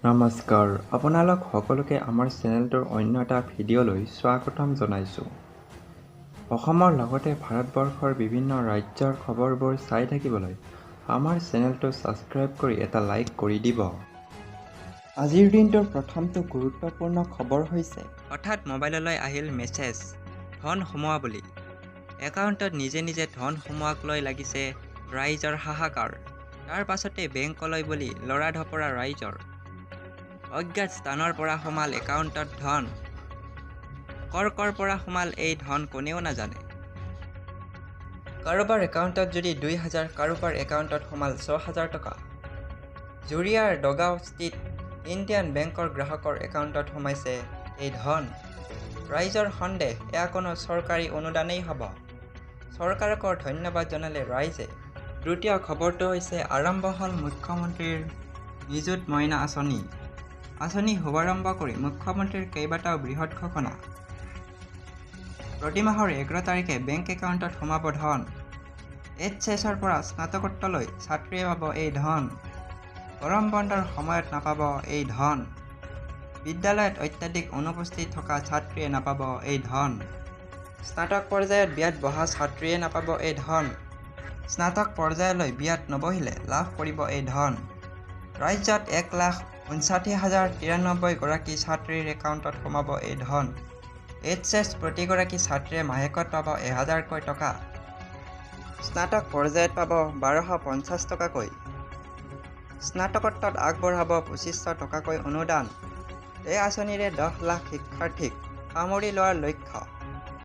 নমস্কাৰ, আপোনালোক সকলোকে আমাৰ চেনেলটোৰ অন্য এটা ভিডিঅ'লৈ স্বাগতম জনাইছোঁ। অসমৰ লগতে ভাৰতবৰ্ষৰ বিভিন্ন ৰাজ্যৰ খবৰবোৰ চাই থাকিবলৈ আমাৰ চেনেলটো ছাবস্ক্ৰাইব কৰি এটা লাইক কৰি দিব। আজিৰ দিনটোৰ প্ৰথমটো গুৰুত্বপূৰ্ণ খবৰ হৈছে হঠাৎ মোবাইললৈ আহিল মেছেজ ধন সোমোৱা বুলি। একাউণ্টত নিজে নিজে ধন সোমোৱাক লৈ লাগিছে ৰাইজৰ হাহাকাৰ। তাৰ পাছতে বেংকলৈ বুলি লৰা ঢপৰা ৰাইজৰ। অজ্ঞাত স্থানৰ পৰা সোমাল একাউণ্টত ধন। কৰ পৰা সোমাল এই ধন কোনেও নাজানে। কাৰোবাৰ একাউণ্টত যদি ২,০০০, কাৰোবাৰ একাউণ্টত সোমাল ৬,০০০ টকা। জুৰিয়াৰ দগাঁও স্থিত ইণ্ডিয়ান বেংকৰ গ্ৰাহকৰ একাউণ্টত সোমাইছে এই ধন। ৰাইজৰ সন্দেহ এয়া কোনো চৰকাৰী অনুদানেই হ'ব। চৰকাৰক ধন্যবাদ জনালে ৰাইজে। দ্বিতীয় খবৰটো হৈছে আৰম্ভ হ'ল মুখ্যমন্ত্ৰীৰ নিযুত মইনা আঁচনি। আঁচনি শুভাৰম্ভ কৰি মুখ্যমন্ত্ৰীৰ কেইবাটাও বৃহৎ ঘোষণা। প্ৰতি মাহৰ ১১ তাৰিখে বেংক একাউণ্টত সোমাব ধন। এইচএছৰ পৰা স্নাতকোত্তৰলৈ ছাত্ৰীয়ে পাব এই ধন। গৰম বন্ধৰ সময়ত নাপাব এই ধন। বিদ্যালয়ত অত্যাধিক অনুপস্থিত থকা ছাত্ৰীয়ে নাপাব এই ধন। স্নাতক পৰ্যায়ত বিয়াত বহা ছাত্ৰীয়ে নাপাব এই ধন। স্নাতক পৰ্যায়লৈ বিয়াত নবহিলে লাভ কৰিব এই ধন। ৰাজ্যত ১,৫৯,০৯৩ গৰাকী ছাত্ৰীৰ একাউণ্টত সোমাব এই ধন। এইচএছ প্ৰতিগৰাকী ছাত্ৰীয়ে মাহেকত পাব ১,০০০কৈ টকা। স্নাতক পৰ্যায়ত পাব ১,২৫০ টকাকৈ। স্নাতকোত্তৰত আগবঢ়াব ২৫০০ টকাকৈ অনুদান। এই আঁচনিৰে ১০ লাখ শিক্ষাৰ্থীক সামৰি লোৱাৰ লক্ষ্য।